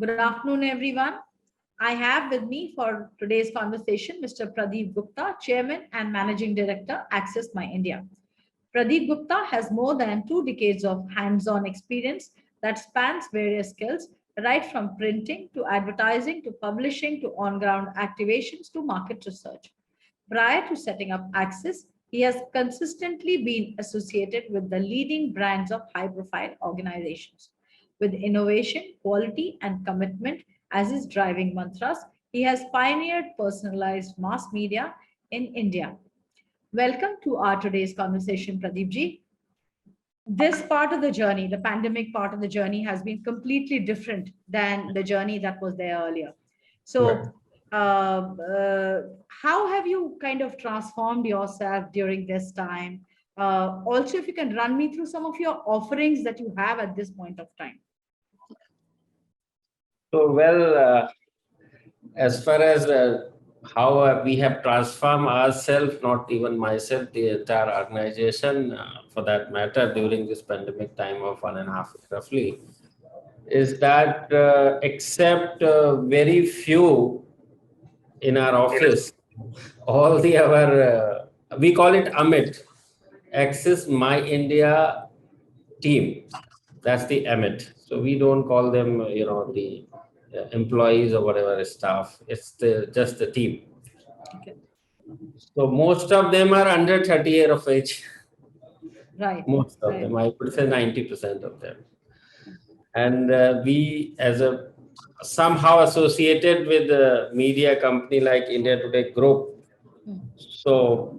Good afternoon, everyone. I have with me for today's conversation Mr. Pradeep Gupta, Chairman and Managing Director, Access My India. Pradeep Gupta has more than 2 decades of hands-on experience that spans various skills, right from printing to advertising to publishing to on-ground activations to market research. Prior to setting up Access, he has consistently been associated with the leading brands of high-profile organizations. With innovation, quality, and commitment as his driving mantras, he has pioneered personalized mass media in India. Welcome to our today's conversation, Pradeep ji. This part of the journey, the pandemic part of the journey, has been completely different than the journey that was there earlier. Right. So, how have you kind of transformed yourself during this time? Also, if you can run me through some of your offerings that you have at this point of time. So, as far as how we have transformed ourselves, not even myself, the entire organization, for that matter, during this pandemic time of 1.5 roughly, is that except very few in our office, all the our, we call it AMIT, Access My India team. That's the AMIT. So we don't call them, the employees or whatever staff. It's just the team. Okay. So most of them are under 30 years of age. Right. Most of Right. them, I would say 90% of them. And we, as a somehow associated with a media company like India Today Group. So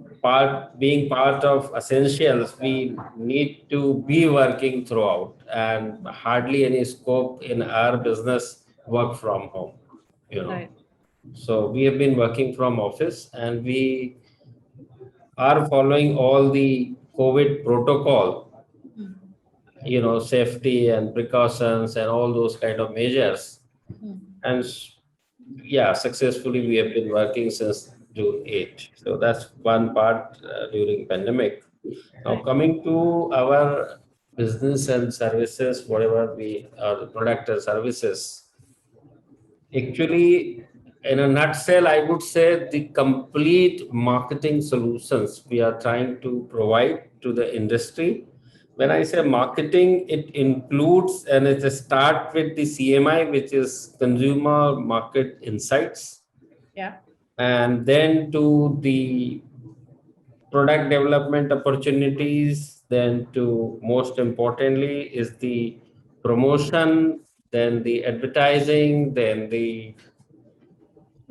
being part of essentials, we need to be working throughout, and hardly any scope in our business work from home. Right. So we have been working from office, and we are following all the COVID protocol, safety and precautions and all those kind of measures. And yeah, successfully we have been working since June 8. So that's one part during pandemic. Now coming to our business and services, whatever we are, product and services. Actually, in a nutshell, I would say the complete marketing solutions we are trying to provide to the industry. When I say marketing, it includes and it starts with the CMI, which is Consumer Market Insights. Yeah. And then to the product development opportunities, then to most importantly is the promotion, then the advertising, then the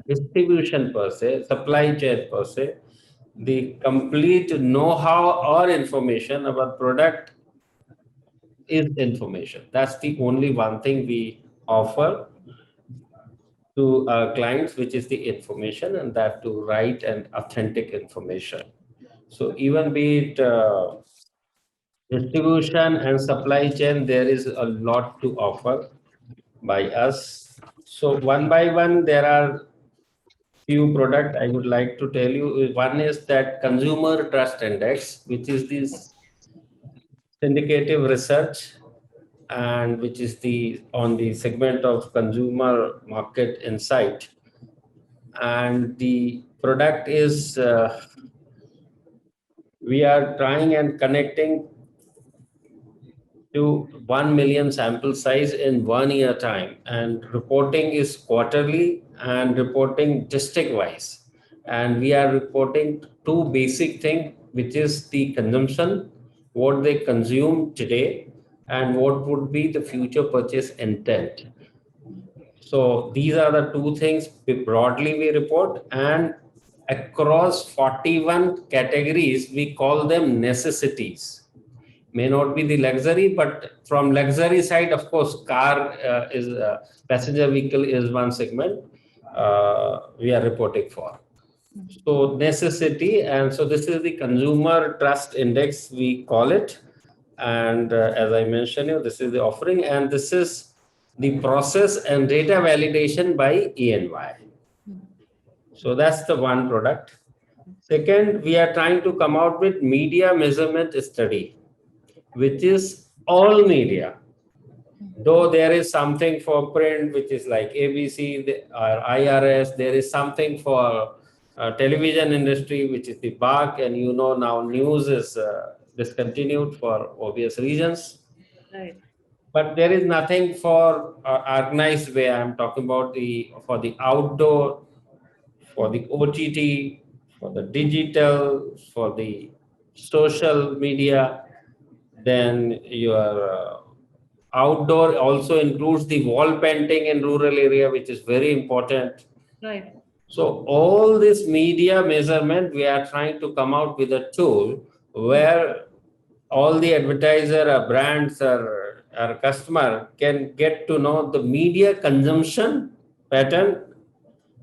distribution per se, supply chain per se, the complete know-how or information about product is information. That's the only one thing we offer to our clients, which is the information, and that to right and authentic information. So even be it distribution and supply chain, there is a lot to offer by us. So one by one, there are few product I would like to tell you. One is that Consumer Trust Index, which is this syndicative research, and which is the on the segment of consumer market insight. And the product is we are trying and connecting to 1 million sample size in 1 year time, and reporting is quarterly and reporting district wise, and we are reporting two basic things, which is the consumption, what they consume today, and what would be the future purchase intent. So these are the two things broadly we report, and across 41 categories we call them necessities. May not be the luxury, but from luxury side, of course, car is passenger vehicle is one segment we are reporting for. So necessity, and so this is the Consumer Trust Index we call it, and as I mentioned, this is the offering, and this is the process and data validation by ENY. So that's the one product. Second, we are trying to come out with media measurement study, which is all media. Though there is something for print, which is like ABC or IRS, there is something for television industry, which is the BARC, and now news is discontinued for obvious reasons. Right. But there is nothing for organized way. I'm talking about for the outdoor, for the OTT, for the digital, for the social media. Then your outdoor also includes the wall painting in rural area, which is very important. Right. So all this media measurement, we are trying to come out with a tool where all the advertiser or brands or customer can get to know the media consumption pattern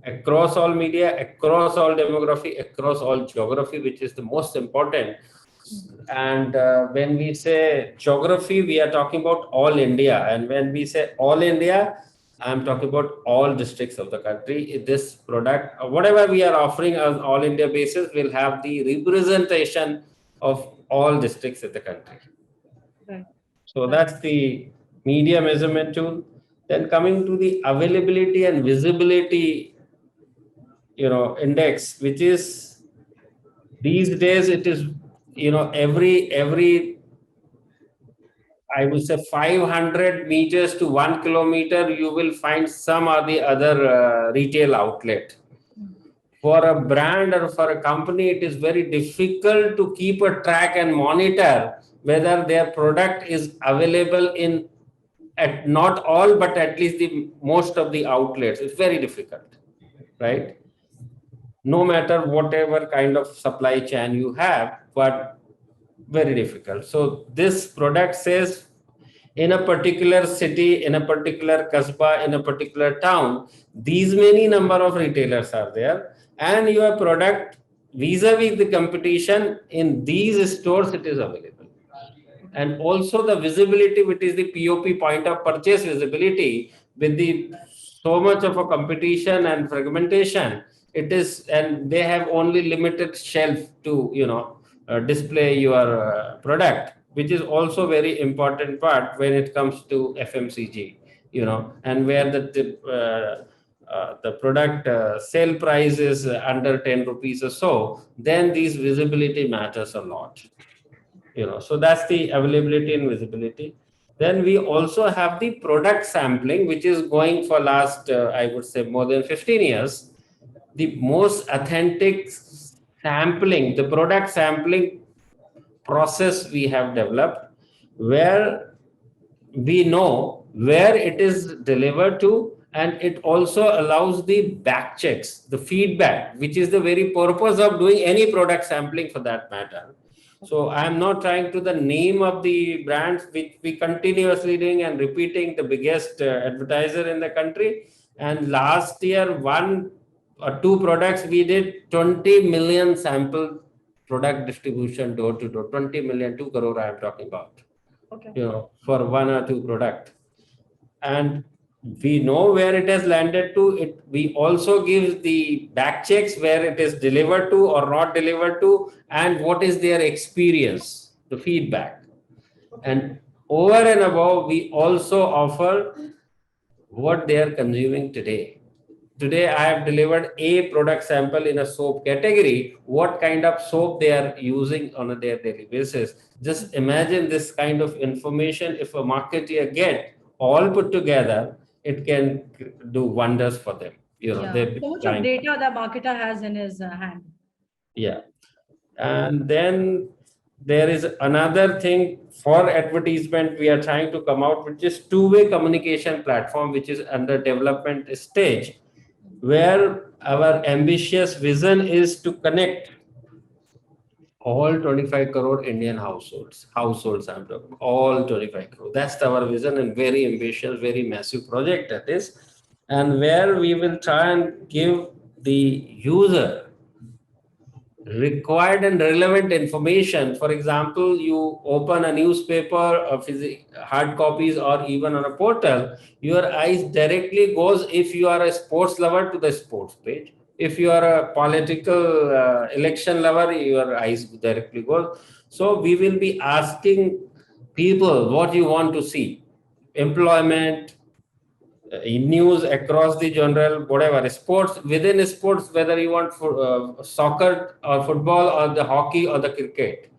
across all media, across all demography, across all geography, which is the most important. And when we say geography, we are talking about all India. And when we say all India, I'm talking about all districts of the country. This product, whatever we are offering on all India basis, will have the representation of all districts in the country. Right. So that's the media measurement tool. Then coming to the availability and visibility, index, which is these days it is, every I would say 500 meters to 1 kilometer, you will find some or the other retail outlet. For a brand or for a company, it is very difficult to keep a track and monitor whether their product is available in at not all, but at least the most of the outlets. It's very difficult, right? No matter whatever kind of supply chain you have, but very difficult. So this product says in a particular city, in a particular kasbah, in a particular town, these many number of retailers are there, and your product vis-a-vis the competition in these stores, it is available. And also the visibility, which is the POP, point of purchase visibility, with the so much of a competition and fragmentation, it is, and they have only limited shelf to display your product, which is also very important part when it comes to FMCG, and where the product sale price is under 10 rupees or so, then these visibility matters a lot. So that's the availability and visibility. Then we also have the product sampling, which is going for last, I would say, more than 15 years. The most authentic sampling, the product sampling process we have developed, where we know where it is delivered to, and it also allows the back checks, the feedback, which is the very purpose of doing any product sampling for that matter. So I'm not trying to the name of the brands, which we continuously doing and repeating, the biggest advertiser in the country. And last year, 1 or 2 products, we did 20 million sample product distribution door to door, 20 million, 2 crore I am talking about, Okay. for 1 or 2 product. And we know where it has landed to. We also give the back checks where it is delivered to or not delivered to, and what is their experience, the feedback. And over and above, we also offer what they are consuming today. Today, I have delivered a product sample in a soap category, what kind of soap they are using on a daily basis. Just imagine this kind of information, if a marketer get all put together, it can do wonders for them. So much of data the marketer has in his hand. Yeah. And then there is another thing for advertisement we are trying to come out, which is two-way communication platform, which is under development stage, where our ambitious vision is to connect all 25 crore Indian households I'm talking, all 25 crore. That's our vision, and very ambitious, very massive project that is. And where we will try and give the user required and relevant information. For example, you open a newspaper or hard copies, or even on a portal, your eyes directly goes, if you are a sports lover, to the sports page. If you are a political election lover, your eyes directly goes. So we will be asking people what you want to see. employment, news across the general, whatever, sports, within sports, whether you want for soccer or football or the hockey or the cricket.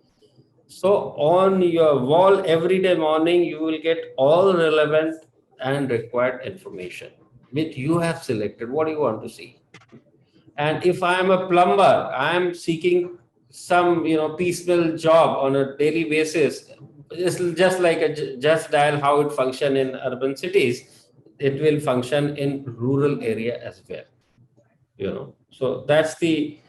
So on your wall every day morning, you will get all relevant and required information which you have selected. What do you want to see? And if I am a plumber, I am seeking some, piecemeal job on a daily basis. It's just like just dial how it function in urban cities. It will function in rural area as well. So that's the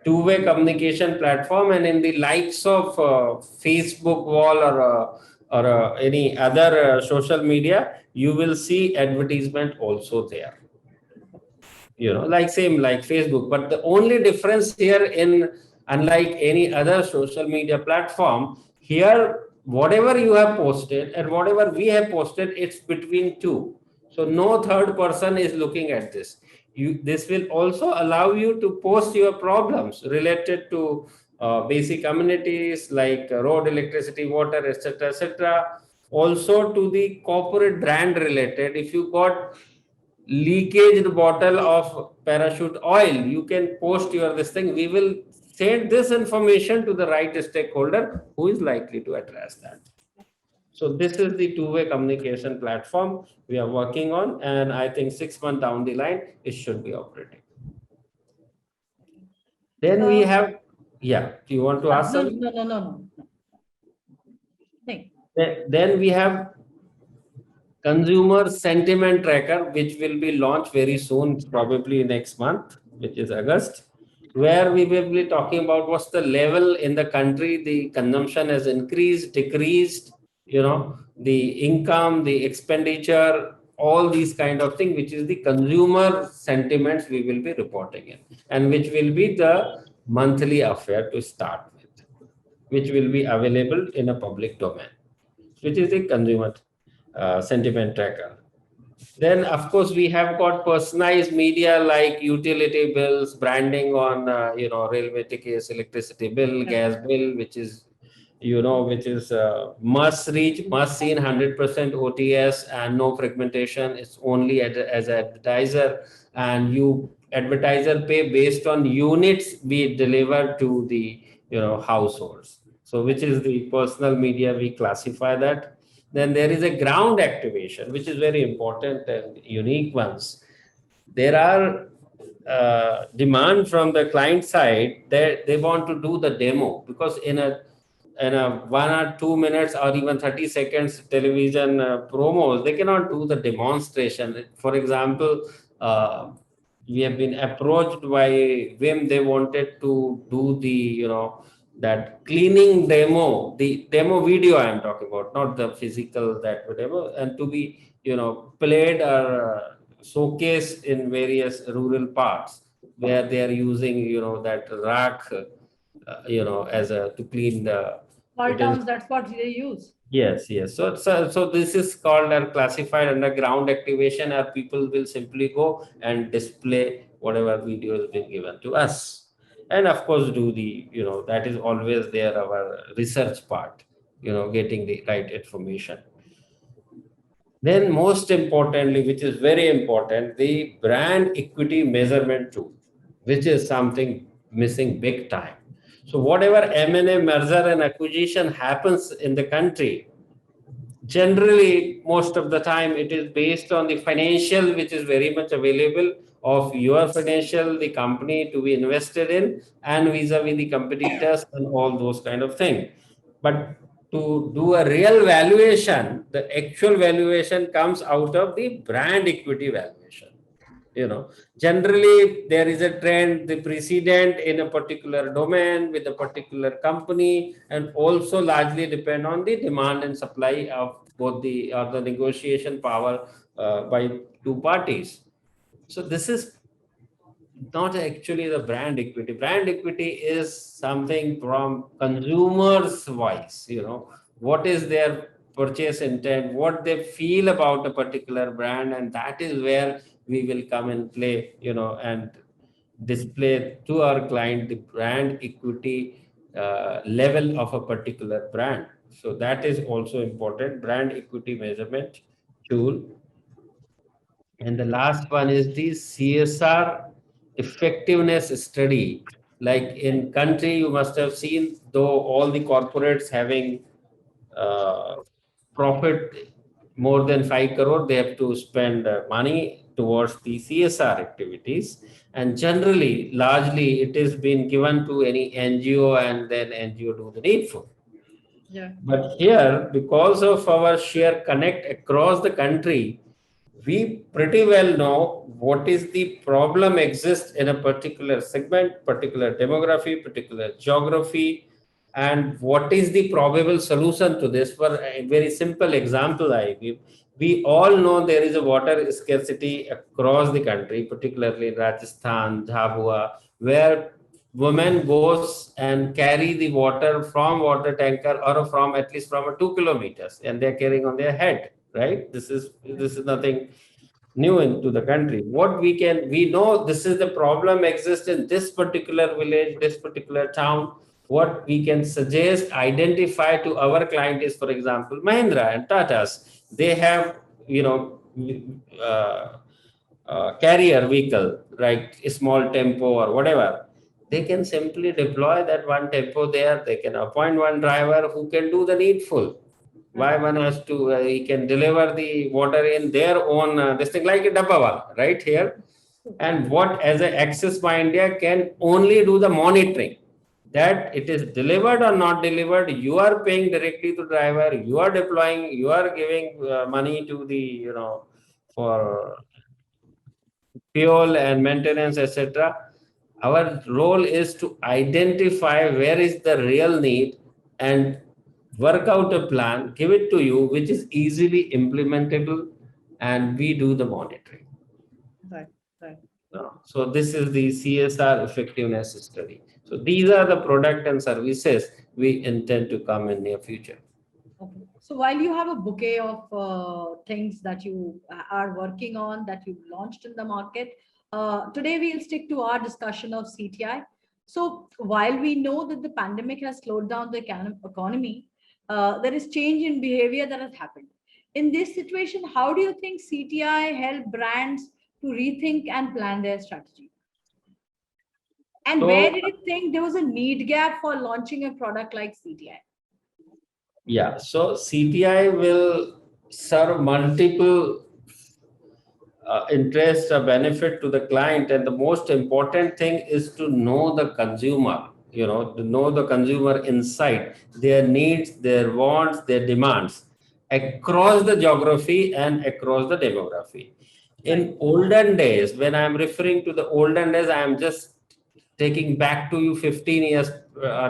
two-way communication platform, and in the likes of Facebook wall or any other social media, you will see advertisement also there. Like same like Facebook, but the only difference here, in unlike any other social media platform, here whatever you have posted and whatever we have posted, it's between two. So no third person is looking at this. This will also allow you to post your problems related to basic amenities like road, electricity, water, etc., etc. Also to the corporate brand related. If you got leakaged bottle of parachute oil, you can post your this thing. We will send this information to the right stakeholder who is likely to address that. So this is the two-way communication platform we are working on, and I think 6 months down the line, it should be operating. Then we have, yeah, do you want to ask something? No. Then we have consumer sentiment tracker, which will be launched very soon, probably next month, which is August, where we will be talking about what's the level in the country, the consumption has increased, decreased, the income, the expenditure, all these kind of things, which is the consumer sentiments we will be reporting in, and which will be the monthly affair to start with, which will be available in a public domain, which is the consumer sentiment tracker. Then, of course, we have got personalized media like utility bills, branding on, railway tickets, electricity bill, gas bill, which is, must reach, must seen 100% OTS and no fragmentation. It's only as an advertiser, and advertiser pay based on units we deliver to the, households. So, which is the personal media, we classify that. Then there is a ground activation, which is very important and unique ones. There are demand from the client side that they want to do the demo, because in a 1 or 2 minutes or even 30 seconds television promos, they cannot do the demonstration. For example, we have been approached by Vim. They wanted to do the, that cleaning demo, the demo video I am talking about, not the physical that whatever, and to be, played or showcased in various rural parts where they are using, that rack, as to clean the small towns. That's what they use. Yes. So this is called or classified under ground activation, or people will simply go and display whatever video has been given to us. And of course, do the, that is always there, our research part, getting the right information. Then most importantly, which is very important, the brand equity measurement tool, which is something missing big time. So whatever M&A, merger and acquisition happens in the country, generally, most of the time, it is based on the financial, which is very much available of your financial, the company to be invested in, and vis-a-vis the competitors and all those kind of things. But to do a real valuation, the actual valuation comes out of the brand equity valuation. Generally there is a trend, the precedent in a particular domain with a particular company, and also largely depend on the demand and supply of both the negotiation power by two parties. So this is not actually the brand equity. Brand equity is something from consumers' voice, what is their purchase intent, what they feel about a particular brand, and that is where we will come and play, and display to our client the brand equity level of a particular brand. So that is also important, brand equity measurement. tool. And the last one is the CSR effectiveness study. Like in country, you must have seen, though all the corporates having uh, profit more than 5 crore, they have to spend money towards the CSR activities. And generally, largely, it is been given to any NGO, and then NGO do the needful. Yeah. But here, because of our sheer connect across the country, we pretty well know what is the problem exists in a particular segment, particular demography, particular geography, and what is the probable solution to this. For a very simple example I give, we all know there is a water scarcity across the country, particularly in Rajasthan, Jhabua, where women goes and carry the water from water tanker or from at least from a 2 kilometers, and they're carrying on their head, right? This is nothing new into the country. What we know, this is the problem exists in this particular village, this particular town. What we can suggest, identify to our client is, for example, Mahindra and Tatas. They have, uh, carrier vehicle, right? A small tempo or whatever. They can simply deploy that one tempo there. They can appoint one driver who can do the needful. Why one has to, he can deliver the water in their own, this thing like a Dabbawala, right here. And what as a Access by India can only do the monitoring, that it is delivered or not delivered. You are paying directly to driver, you are deploying, you are giving money to the, for fuel and maintenance, etc. Our role is to identify where is the real need and work out a plan, give it to you, which is easily implementable, and we do the monitoring. Right, right. So this is the CSR effectiveness study. So these are the product and services we intend to come in near future. Okay. So while you have a bouquet of things that you are working on, that you've launched in the market, today we'll stick to our discussion of CTI. So while we know that the pandemic has slowed down the economy, there is change in behavior that has happened. In this situation, how do you think CTI help brands to rethink and plan their strategy? And So, where did you think there was a need gap for launching a product like CTI? yeah, so CTI will serve multiple interest or benefit to the client, and the most important thing is to know the consumer, to know the consumer insight, their needs, their wants, their demands across the geography and across the demography. In olden days, when I am referring to the olden days, I am just taking back to you 15 years,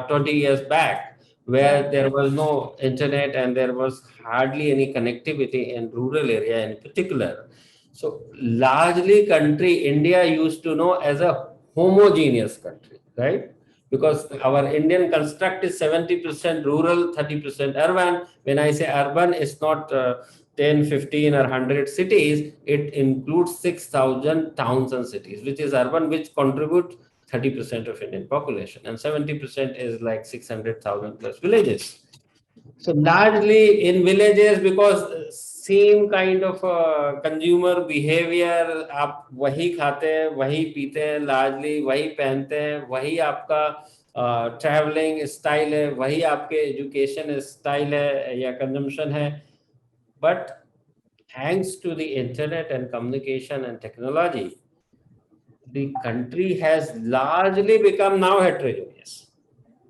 20 years back, where there was no internet and there was hardly any connectivity in rural area in particular. So largely country, India used to know as a homogeneous country, right? Because our Indian construct is 70% rural, 30% urban. When I say urban, it's not 10, 15 or 100 cities. It includes 6,000 towns and cities, which is urban, which contribute 30% of Indian population, and 70% is like 600,000 plus villages. So largely in villages, because same kind of consumer behavior, आप वही खाते हैं, वही पीते हैं, largely वही पहनते हैं, वही आपका traveling style है, वही आपके education style है या consumption है. But thanks to the internet and communication and technology, the country has largely become now heterogeneous,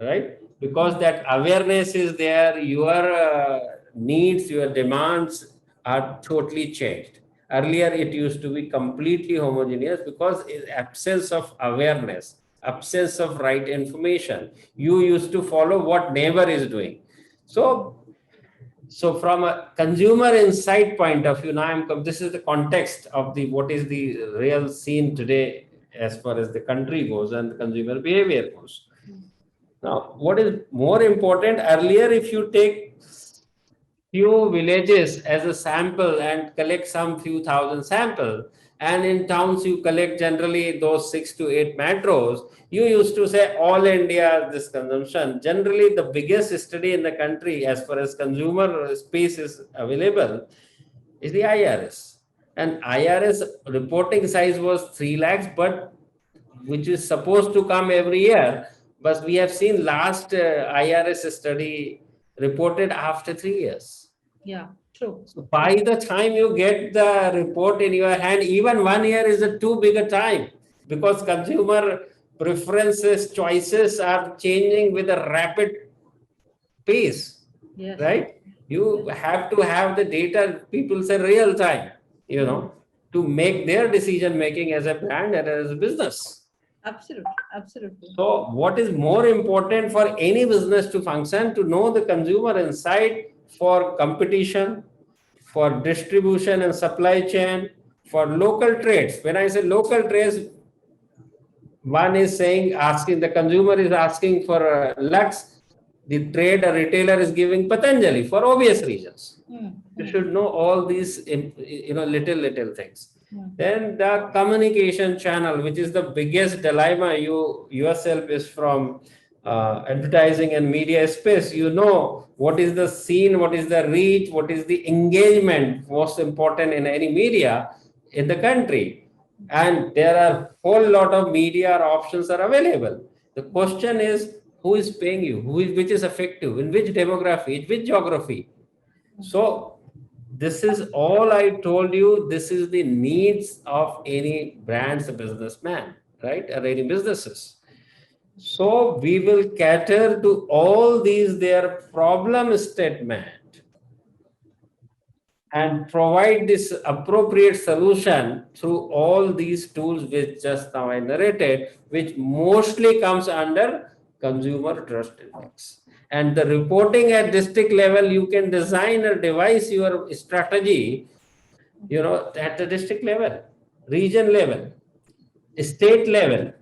right? Because that awareness is there, your needs, your demands are totally changed. Earlier, it used to be completely homogeneous because in absence of awareness, absence of right information, you used to follow what neighbor is doing. So from a consumer insight point of view, now this is the context of the what is the real scene today as far as the country goes and the consumer behavior goes. Now, what is more important, earlier, if you take few villages as a sample and collect some few thousand samples, and in towns you collect generally those 6 to 8 metros, you used to say all India this consumption. Generally, the biggest study in the country as far as consumer space is available is the IRS. And IRS reporting size was 3 lakhs, but which is supposed to come every year. But we have seen last IRS study reported after 3 years. Yeah, true. So by the time you get the report in your hand, even 1 year is a too big a time, because consumer preferences, choices are changing with a rapid pace, Yes. right? You have to have the data, people say real time, to make their decision making as a brand and as a business. Absolutely. Absolutely. So what is more important for any business to function? To know the consumer insight for competition, for distribution and supply chain, for local trades. When I say local trades, one is saying, asking, the consumer is asking for Lux, the trade or retailer is giving Patanjali for obvious reasons. You should know all these, little things. Then the communication channel, which is the biggest dilemma, you yourself is from advertising and media space. You know what is the scene, what is the reach, what is the engagement most important in any media in the country. And there are whole lot of media options are available. The question is, who is paying you, which is effective, in which demography, in which geography. So this is all I told you. This is the needs of any brand's businessman, right? Or any businesses. So we will cater to all these their problem statement and provide this appropriate solution through all these tools which just now I narrated, which mostly comes under consumer trust index. And the reporting at district level, you can design or devise your strategy, at the district level, region level, state level.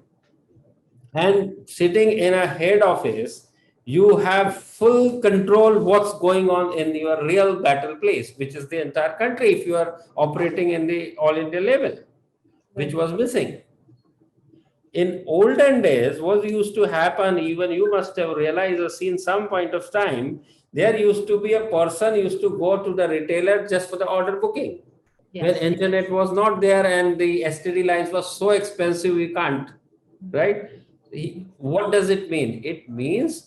And sitting in a head office, you have full control what's going on in your real battle place, which is the entire country, if you are operating in the all India level, which was missing. In olden days, what used to happen, even you must have realized or seen some point of time, there used to be a person used to go to the retailer just for the order booking. When internet was not there and the STD lines was so expensive, we can't, right? What does it mean? It means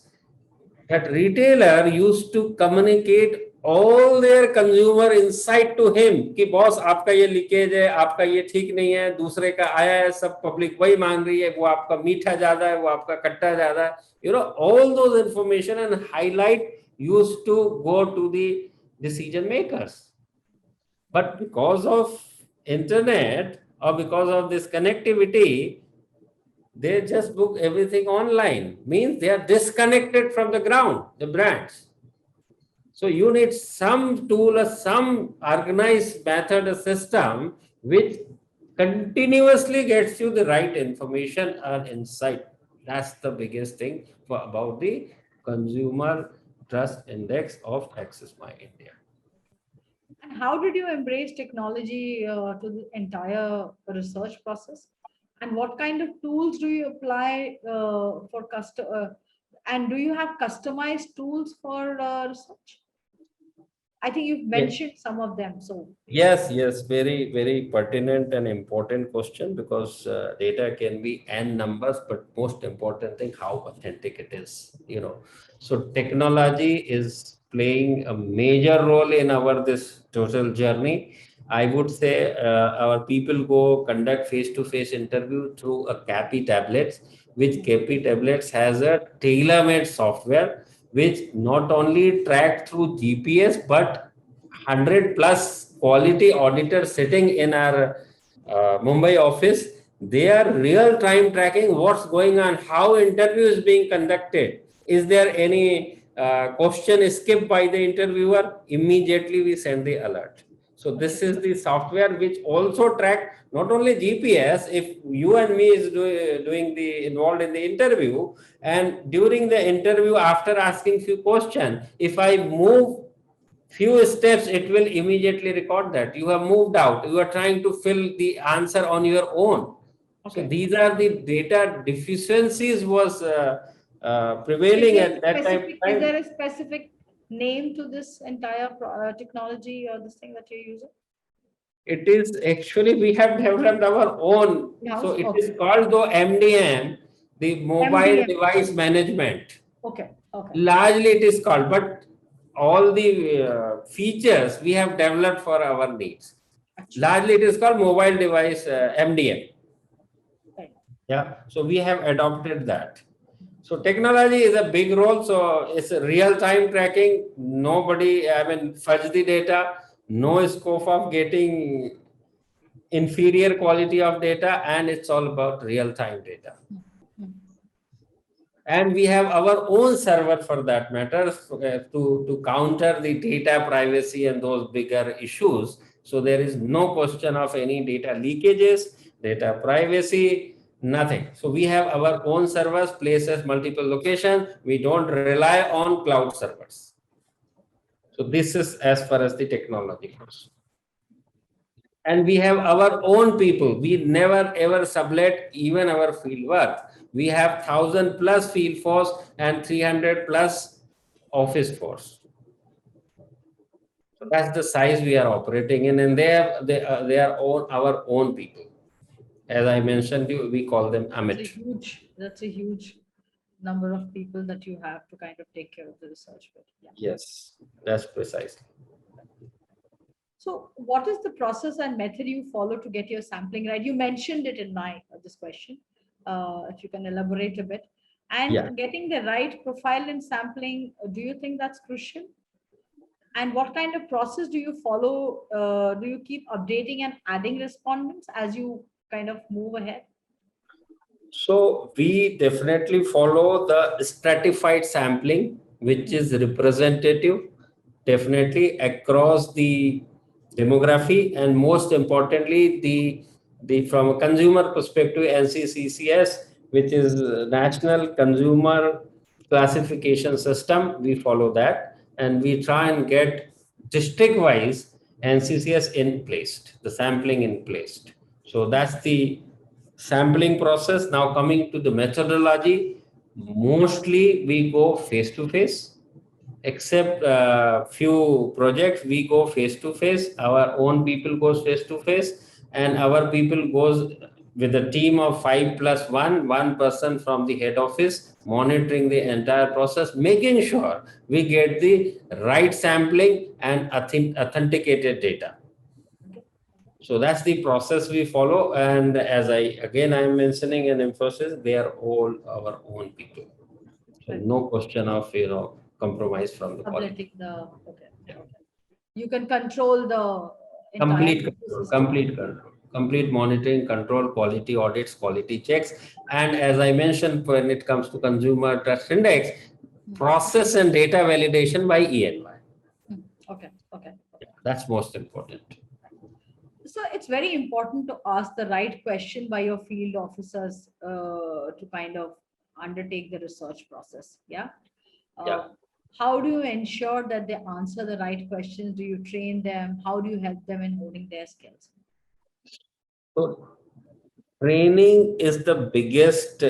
that retailer used to communicate all their consumer insight to him कि boss आपका ये leakage है, आपका ये ठीक नहीं है, दूसरे का आया है, सब पब्लिक वही मांग रही है, वो आपका मीठा ज्यादा है, वो आपका खट्टा ज्यादा है, all those information and highlight used to go to the decision makers. But because of internet or because of this connectivity, they just book everything online. Means they are disconnected from the ground, the brands. So you need some tool or some organized method or system which continuously gets you the right information or insight. That's the biggest thing about the consumer trust index of Access My India. And how did you embrace technology to the entire research process? And what kind of tools do you apply for customer? And do you have customized tools for research? I think you've mentioned some of them. So yes, very, very pertinent and important question, because data can be n numbers, but most important thing, how authentic it is. So technology is playing a major role in our this total journey. I would say our people go conduct face-to-face interview through a CAPI tablets, which CAPI tablets has a tailor-made software which not only track through GPS, but 100 plus quality auditors sitting in our Mumbai office. They are real time tracking what's going on, how interview is being conducted. Is there any question skipped by the interviewer? Immediately we send the alert. So this is the software which also track not only GPS. If you and me is doing the involved in the interview, and during the interview after asking few questions, if I move few steps, it will immediately record that you have moved out, you are trying to fill the answer on your own. So these are the data deficiencies was prevailing at that time. Is there a specific name to this entire technology or this thing that you're using? It is actually we have developed our own. So it is called the MDM, the mobile MDM. device management. Okay. Okay. Largely it is called, but all the features we have developed for our needs. Largely it is called mobile device MDM. Right. Yeah. So we have adopted that. So technology is a big role. So it's a real-time tracking. Nobody, I mean, fudge the data. No scope of getting inferior quality of data, and it's all about real-time data. And we have our own server for that matter to counter the data privacy and those bigger issues. So there is no question of any data leakages, data privacy, nothing. So we have our own servers, places, multiple locations. We don't rely on cloud servers. So this is as far as the technology goes. And we have our own people. We never ever sublet even our field work. We have 1,000+ field force and 300+ office force. So that's the size we are operating in, and they are all our own people. As I mentioned, we call them Amit. That's a huge number of people that you have to kind of take care of the research with. Yeah. Yes, that's precisely. So what is the process and method you follow to get your sampling right? You mentioned it in my this question. If you can elaborate a bit. And getting the right profile in sampling, do you think that's crucial? And what kind of process do you follow? Do you keep updating and adding respondents as you kind of move ahead? So we definitely follow the stratified sampling, which is representative, definitely across the demography, and most importantly, the from a consumer perspective, NCCCS, which is National Consumer Classification System, we follow that, and we try and get district-wise NCCS in placed, the sampling in placed. So that's the sampling process. Now coming to the methodology, mostly we go face to face, except few projects we go face to face. Our own people goes face to face, and our people goes with a team of 5+1, one person from the head office monitoring the entire process, making sure we get the right sampling and authenticated data. So that's the process we follow. And as I'm mentioning in Infosys, they are all our own people. So no question of, compromise from the quality. Okay. You can control the Complete control, complete monitoring, control, quality audits, quality checks. And as I mentioned, when it comes to consumer trust index, process and data validation by ENY. Okay. That's most important. So it's very important to ask the right question by your field officers to kind of undertake the research process. Yeah. How do you ensure that they answer the right questions? Do you train them? How do you help them in honing their skills? So training is the biggest,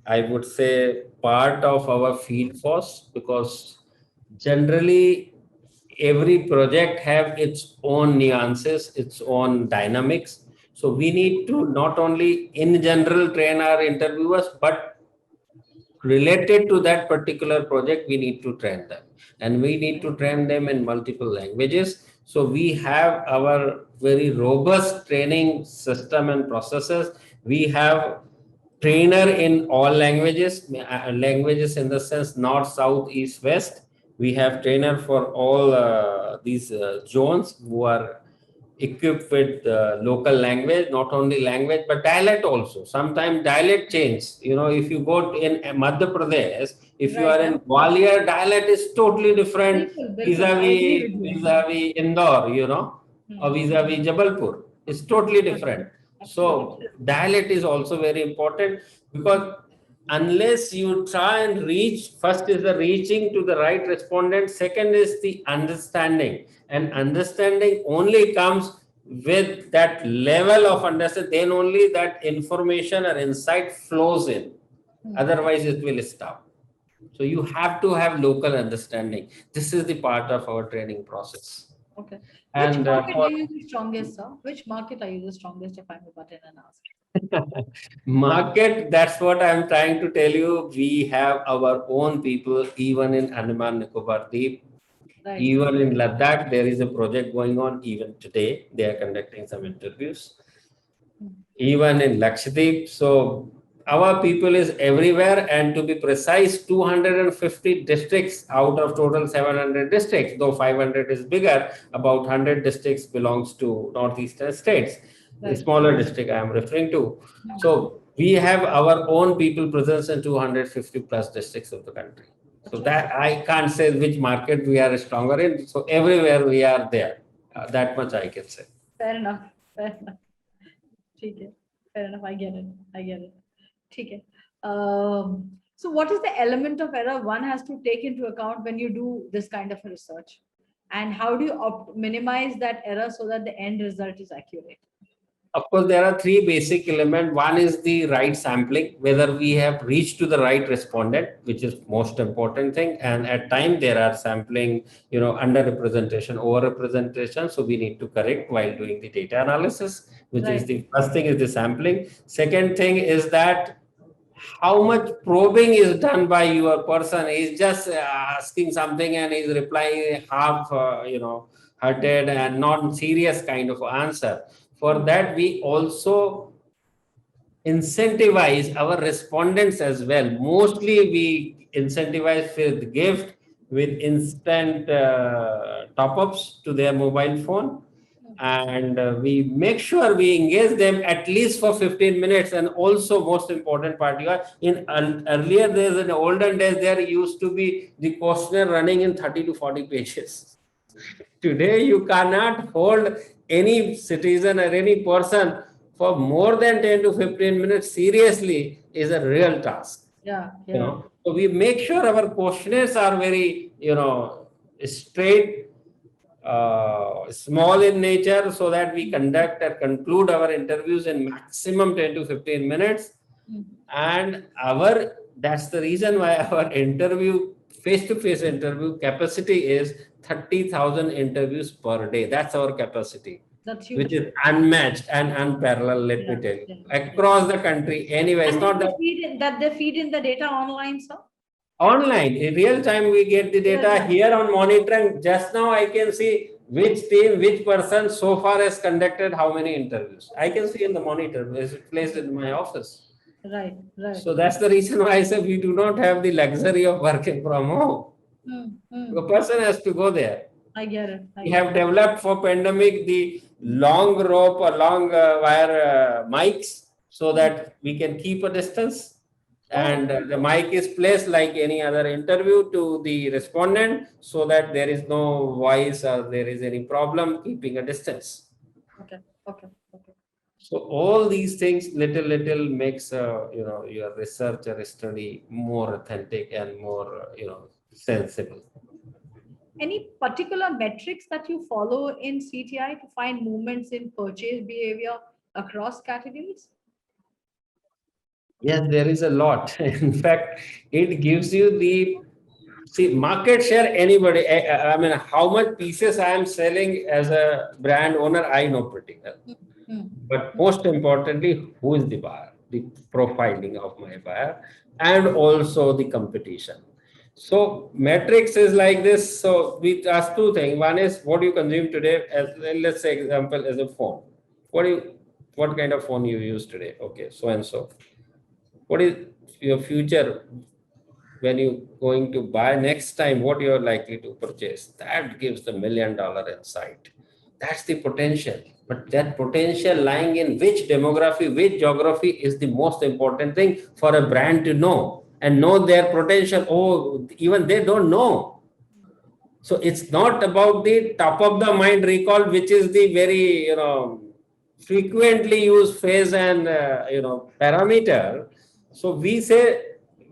I would say, part of our field force, because generally every project have its own nuances, its own dynamics. So we need to not only in general train our interviewers, but related to that particular project, we need to train them, and we need to train them in multiple languages. So we have our very robust training system and processes. We have trainer in all languages, languages in the sense north, south, east, west. We have trainer for all these zones who are equipped with local language, not only language, but dialect also. Sometimes dialect change. If you go in Madhya Pradesh, if you are in Gwalior, dialect is totally different vis-a-vis Indore, or vis-a-vis Jabalpur. It's totally different. So dialect is also very important, because unless you try and reach, first is the reaching to the right respondent, second is the understanding, and understanding only comes with that level of understanding, then only that information or insight flows in, otherwise it will stop. So you have to have local understanding. This is the part of our training process. Okay. Which And market are you the strongest, sir? Which market are you the strongest, if I may butt in and ask? market, that's what I'm trying to tell you. We have our own people, even in Andaman Nicobar Deep, Right. even in Ladakh. There is a project going on. Even today, they are conducting some interviews. Even in Lakshadweep. So our people is everywhere, and to be precise, 250 districts out of total 700 districts, though 500 is bigger, about 100 districts belongs to northeastern states. The Right. smaller district I am referring to. So we have our own people presence in 250 plus districts of the country. So that I can't say which market we are stronger in. So everywhere we are there. That much I can say. Fair enough. Fair enough. Okay. Fair enough. I get it. I get it. Okay. So what is the element of error one has to take into account when you do this kind of a research? And how do you minimize that error so that the end result is accurate? Of course, there are three basic elements. One is the right sampling, whether we have reached to the right respondent, which is most important thing. And at time there are sampling, underrepresentation, overrepresentation. So we need to correct while doing the data analysis, which is Right. the first thing is the sampling. Second thing is that how much probing is done by your person. Is just asking something and is replying half, hearted and non serious kind of answer. For that, we also incentivize our respondents as well. Mostly, we incentivize with gift, with instant top ups to their mobile phone. And we make sure we engage them at least for 15 minutes. And also, most important part, in earlier days, in the olden days, there used to be the questionnaire running in 30 to 40 pages. Today, you cannot hold any citizen or any person for more than 10 to 15 minutes seriously is a real task. Yeah. So we make sure our questionnaires are very, straight, small in nature, so that we conduct or conclude our interviews in maximum 10 to 15 minutes. And that's the reason why our interview, face-to-face interview capacity is 30,000 interviews per day. That's our capacity. That's huge. Which is unmatched and unparalleled, let me tell you. Across the country, anyway. It's not that they feed in the data online, sir? Online, in real time, we get the data here on monitoring. Just now, I can see which team, which person so far has conducted how many interviews. I can see in the monitor, it's placed in my office. Right. So that's the reason why I said we do not have the luxury of working from home. The person has to go there. I get it. We have developed for pandemic the long rope or long wire mics so that we can keep a distance. And the mic is placed like any other interview to the respondent, so that there is no voice or there is any problem keeping a distance. Okay. So all these things little makes your research or study more authentic and more sensible. Any particular metrics that you follow in CTI to find movements in purchase behavior across categories? Yes, there is a lot. In fact, it gives you the market share. Anybody, I mean, how much pieces I am selling as a brand owner, I know pretty well. But most importantly, who is the buyer, the profiling of my buyer, and also the competition. So metrics is like this. So we ask two things. One is what you consume today. As let's say example as a phone. What kind of phone you use today? Okay, so and so. What is your future when you going to buy next time? What you are likely to purchase? That gives the $1 million insight. That's the potential. But that potential lying in which demography, which geography is the most important thing for a brand to know and know their potential. Oh, even they don't know. So it's not about the top of the mind recall, which is the very, frequently used phrase and, parameter. So we say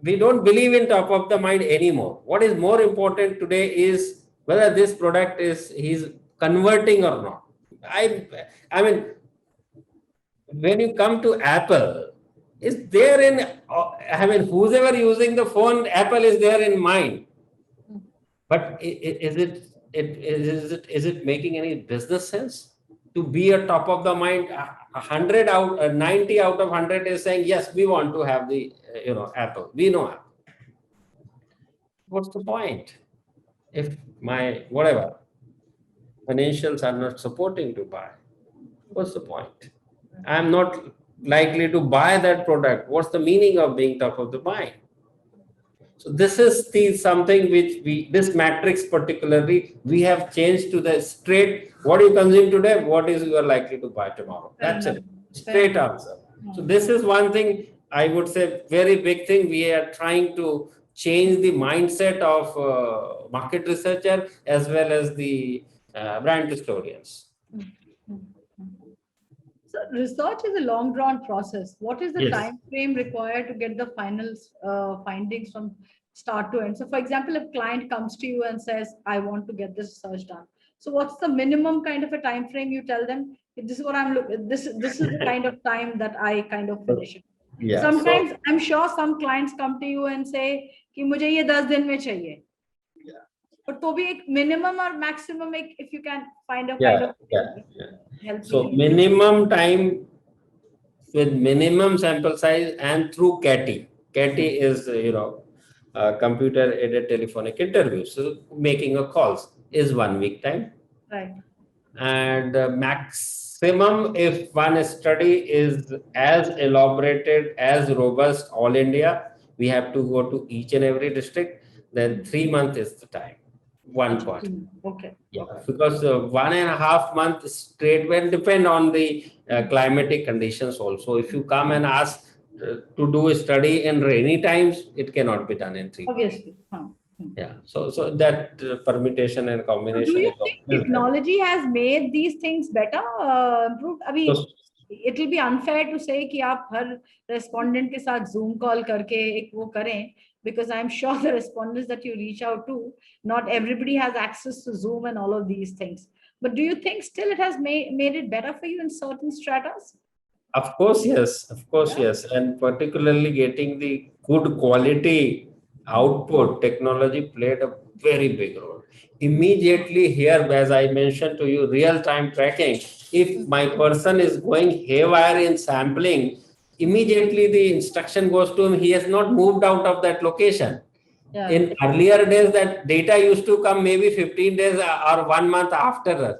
we don't believe in top of the mind anymore. What is more important today is whether this product he's converting or not. I mean, when you come to Apple, is there who's ever using the phone, Apple is there in mind. But is it is it making any business sense? To be a top of the mind, 100 out, 90 out of 100 is saying, yes, we want to have the, Apple. We know Apple. What's the point? If my, whatever, financials are not supporting to buy, what's the point? I'm not likely to buy that product. What's the meaning of being top of the mind? So this is the something which this matrix particularly, we have changed to the straight, what you consume today, what is you are likely to buy tomorrow. That's it. Straight answer. So this is one thing I would say, very big thing. We are trying to change the mindset of market researcher as well as the brand historians. So research is a long drawn process. What is the Yes. time frame required to get the final findings from start to end? So for example, if client comes to you and says, I want to get this research done. So what's the minimum kind of a time frame you tell them? This is what I'm looking, this is the kind of time that I kind of finish it. Yeah. Sometimes I'm sure some clients come to you and say कि मुझे ये 10 दिन में चाहिए. But तो भी एक minimum or maximum if you can find a kind of help. So minimum time with minimum sample size and through CATI. CATI is computer aided telephonic interview. So making a calls is 1 week time. Right. And maximum, if one study is as elaborated, as robust, all India, we have to go to each and every district, then 3 months is the time. 1 point. Okay. Yeah, because 1.5 months straight will depend on the climatic conditions also. If you come and ask to do a study in rainy times, it cannot be done in 3 months. Obviously. Yeah, so that permutation and combination. Do you think technology has made these things better, improved? I mean, it will be unfair to say कि आप हर respondent के साथ Zoom call करके एक वो करें, because I'm sure the respondents that you reach out to, not everybody has access to Zoom and all of these things. But do you think still it has made it better for you in certain stratas? Of course, yes. Of course, yes. And particularly getting the good quality output, technology played a very big role. Immediately here, as I mentioned to you, real-time tracking, if my person is going haywire in sampling, immediately the instruction goes to him, he has not moved out of that location. Yeah. In earlier days, that data used to come maybe 15 days or 1 month after,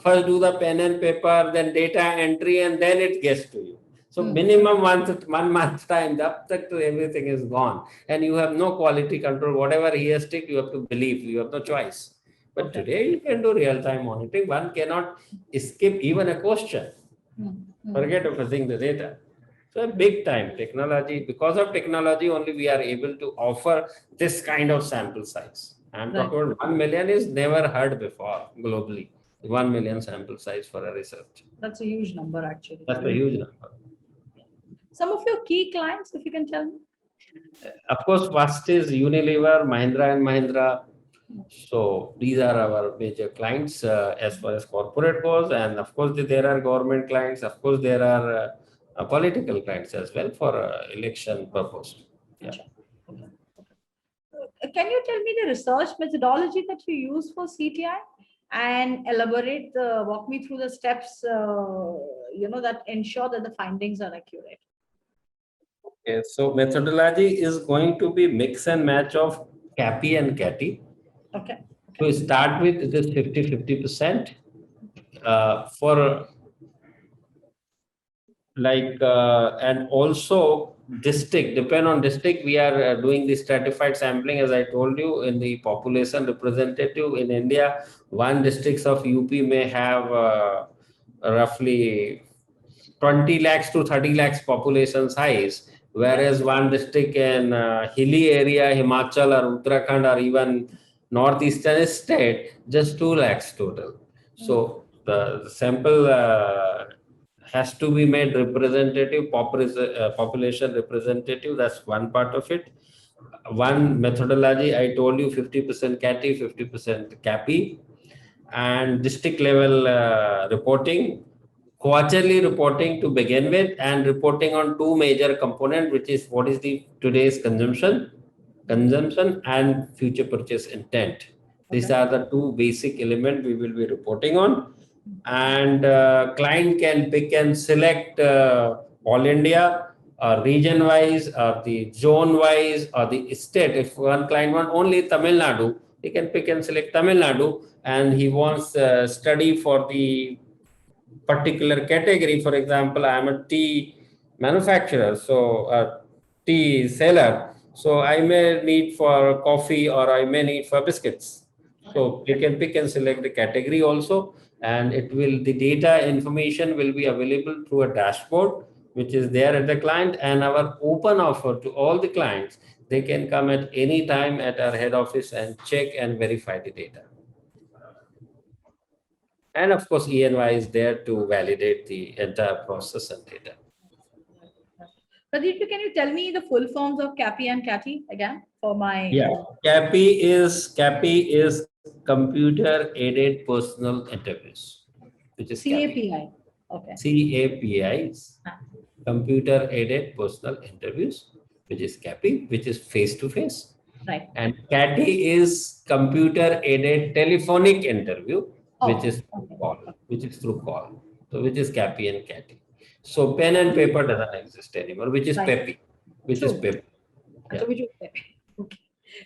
first do the pen and paper, then data entry, and then it gets to you. So minimum 1 month time, everything is gone. And you have no quality control. Whatever he has taken, you have to believe. You have no choice. But today you can do real-time monitoring. One cannot skip even a question. Forget everything, the data. So big time technology. Because of technology only we are able to offer this kind of sample size. I'm talking about 1 million is never heard before globally. 1 million sample size for a research. That's a huge number actually. That's a huge number. Some of your key clients, if you can tell me. Of course, first is Unilever, Mahindra and Mahindra. So these are our major clients as far as corporate goes. And of course, there are government clients. Of course, there are political clients as well for election purpose. Yeah. Can you tell me the research methodology that you use for CTI and elaborate, walk me through the steps, that ensure that the findings are accurate? Okay, so methodology is going to be mix and match of CAPI and CATI. Okay. To start with, it is 50-50%. For and also district, depend on district, we are doing the stratified sampling, as I told you, in the population representative in India. One districts of UP may have roughly 20 lakhs to 30 lakhs population size, whereas one district in hilly area, Himachal or Uttarakhand or even northeastern state, just 2 lakhs total. So the sample has to be made representative, population representative. That's one part of it. One methodology, I told you, 50% CATI, 50% CAPI, and district level reporting, quarterly reporting to begin with, and reporting on two major components, which is what is the today's consumption and future purchase intent. These Okay. are the two basic elements we will be reporting on. And client can pick and select all India, or region wise, or the zone wise, or the state. If one client wants only Tamil Nadu, he can pick and select Tamil Nadu, and he wants study for the particular category. For example, I am a tea manufacturer, so a tea seller. So I may need for coffee, or I may need for biscuits. So you can pick and select the category also, and the data information will be available through a dashboard, which is there at the client, and our open offer to all the clients. They can come at any time at our head office and check and verify the data. And of course, ENY is there to validate the entire process and data. Pradeep, can you tell me the full forms of CAPI and CATI again for my? Yeah, CAPI is computer aided personal interviews, which is CAPI. CAPI. Okay. CAPI is computer aided personal interviews, which is CAPI, which is face to face. Right. And CATI is computer aided telephonic interview, which is call, which is through call. So which is CAPI and CATI. So pen and paper doesn't exist anymore, which is PEPI, which is PEPI. Yeah. Okay.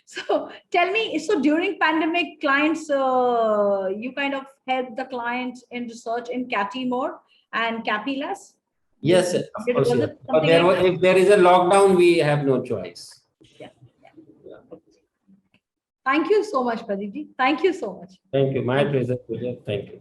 So tell me, so during pandemic, clients, you kind of help the clients in research in CATI more and CAPI less? Yes, of course. Yes. But if there is a lockdown, we have no choice. Yeah. Thank you so much, Pradeep ji. Thank you so much. Thank you. My pleasure. Thank you.